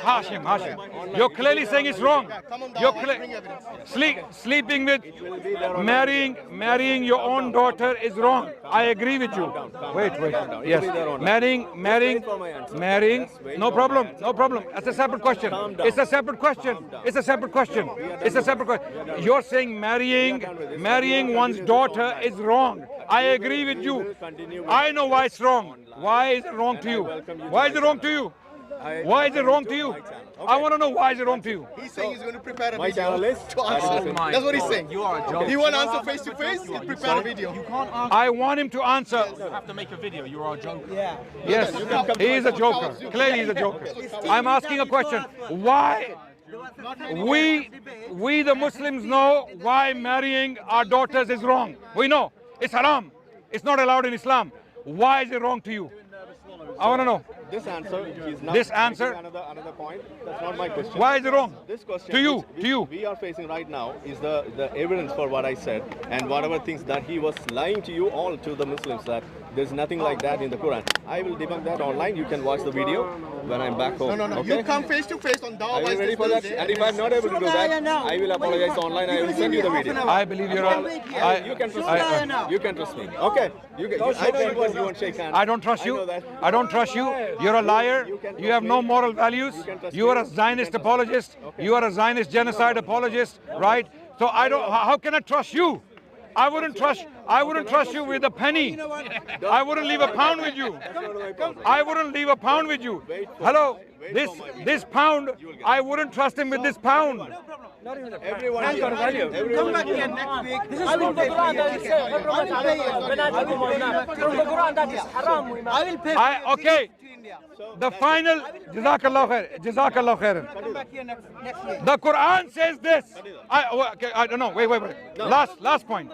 Hashim. You're clearly saying it's wrong. You're sleeping with, marrying your own daughter is wrong. I agree with you. Wait. Yes. Marrying. No problem. That's a separate question. It's a separate question. You're saying marrying one's daughter is wrong. I agree with you. I know why it's wrong. Why is it wrong to you? Why is it wrong to you? Why is it wrong to you? I want to know why is it wrong to you? He's saying he's going to prepare a My video channel is. to answer. That's what he's saying. You are a joke. He won't answer face to face. He'll prepare a video. I want him to answer. You have to make a video. You are a joker. Yes, he is a joker. Clearly, he's a joker. I'm asking a question. Why? We the Muslims know why marrying our daughters is wrong. We know it's haram. It's not allowed in Islam. Why is it wrong to you? I want to know. This answer is not. This answer? Another point. That's not my question. Why is it wrong? This question To you, which to you. we are facing right now is the evidence for what I said and whatever things that he was lying to you all, to the Muslims, that there's nothing like that in the Quran. I will debunk that online. You can watch the video when I'm back home. No. Okay? You come face to face on Are Dawah you ready for that? And if I'm not able to do that, I will apologize online. I will send you the video. I believe you're all. You can trust me. You can trust me. Okay. I know you won't shake hands. I don't trust you. I know that. I don't trust you. You're a liar. You have no moral values. You are a Zionist apologist. You are a Zionist genocide apologist, right? So I don't. How can I trust you? I wouldn't trust you with a penny. I wouldn't leave a pound with you. I wouldn't leave a pound with you. Hello, this pound, I wouldn't trust him with this pound. Everyone here. Come back here next week. I will pay I will pay. Okay. The final, Jazakallah khair. Come back here next week. The Quran says this. I don't know. Wait. Last point.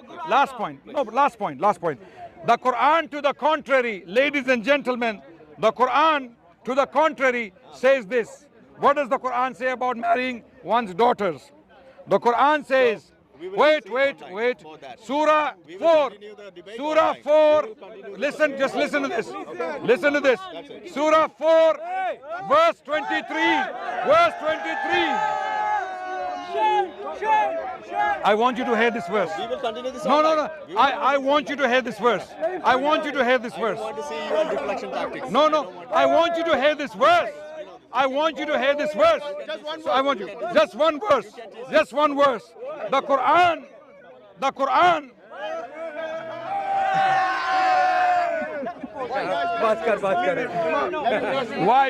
The Quran to the contrary, ladies and gentlemen, the Quran to the contrary says this. What does the Quran say about marrying one's daughters? The Quran says, wait. Surah 4. Just listen to this. Listen to this. Surah 4, verse 23. I want you to hear this verse. We will continue this. No. I want you to hear this verse. I want you to hear this verse. I want to see your deflection tactics. No. I want you to hear this verse. I want you to hear this verse. So I want you. Just one verse. The Quran. Why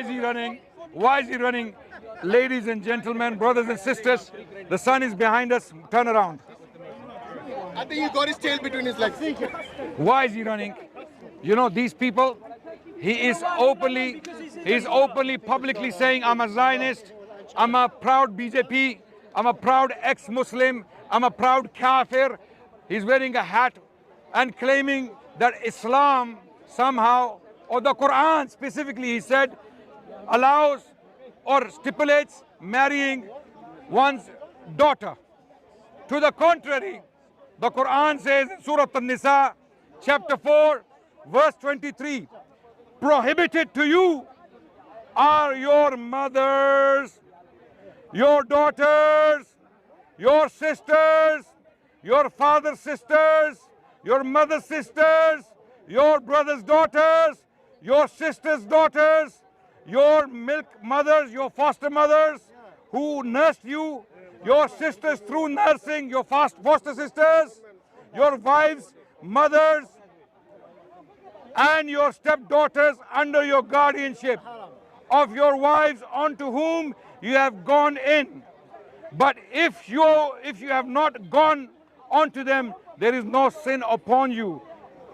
is he running? Ladies and gentlemen, brothers and sisters, the sun is behind us. Turn around. I think he got his tail between his legs. Why is he running? You know, these people, he is openly, publicly saying, I'm a Zionist, I'm a proud BJP, I'm a proud ex-Muslim, I'm a proud kafir. He's wearing a hat and claiming that Islam somehow, or the Quran specifically, he said, allows or stipulates marrying one's daughter. To the contrary, the Quran says in Surah An-Nisa, chapter 4, verse 23, prohibited to you are your mothers, your daughters, your sisters, your father's sisters, your mother's sisters, your brother's daughters, your sister's daughters, your milk mothers, your foster mothers who nursed you, your sisters through nursing, your foster sisters, your wives, mothers, and your stepdaughters under your guardianship of your wives unto whom you have gone in. But if you have not gone unto them, there is no sin upon you.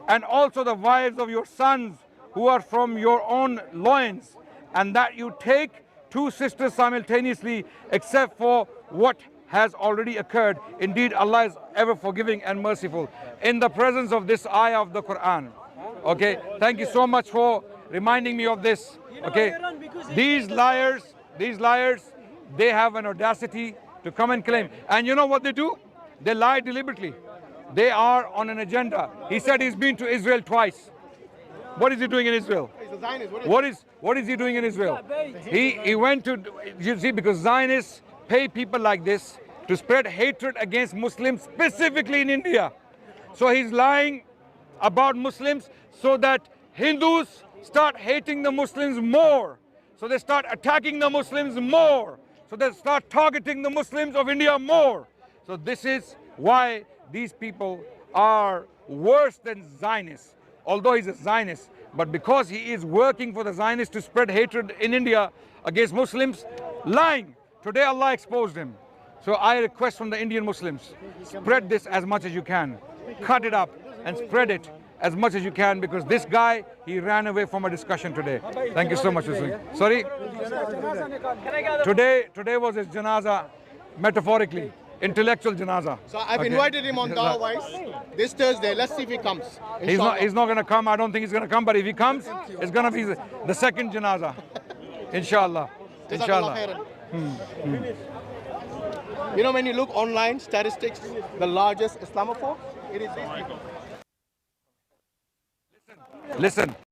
And also the wives of your sons who are from your own loins, and that you take two sisters simultaneously, except for what has already occurred. Indeed, Allah is ever forgiving and merciful. In the presence of this ayah of the Quran. Okay, thank you so much for reminding me of this. Okay, these liars, they have an audacity to come and claim. And you know what they do? They lie deliberately. They are on an agenda. He said he's been to Israel twice. What is he doing in Israel? What is he doing in Israel? He went to, you see, because Zionists pay people like this to spread hatred against Muslims, specifically in India. So he's lying about Muslims so that Hindus start hating the Muslims more. So they start attacking the Muslims more. So they start targeting the Muslims of India more. So this is why these people are worse than Zionists. Although he's a Zionist, but because he is working for the Zionists to spread hatred in India against Muslims, lying. Today Allah exposed him. So I request from the Indian Muslims, spread this as much as you can. Cut it up and spread it as much as you can, because this guy, he ran away from a discussion today. Thank you so much, Muslim. Sorry? Today was his janaza, metaphorically. Intellectual janaza. So I've invited him on Dawah Voice this Thursday. Let's see if he comes. He's not going to come. I don't think he's going to come. But if he comes, it's going to be the second janaza. Inshallah. Inshallah. You know, when you look online statistics, the largest Islamophobe, it is these people. Listen.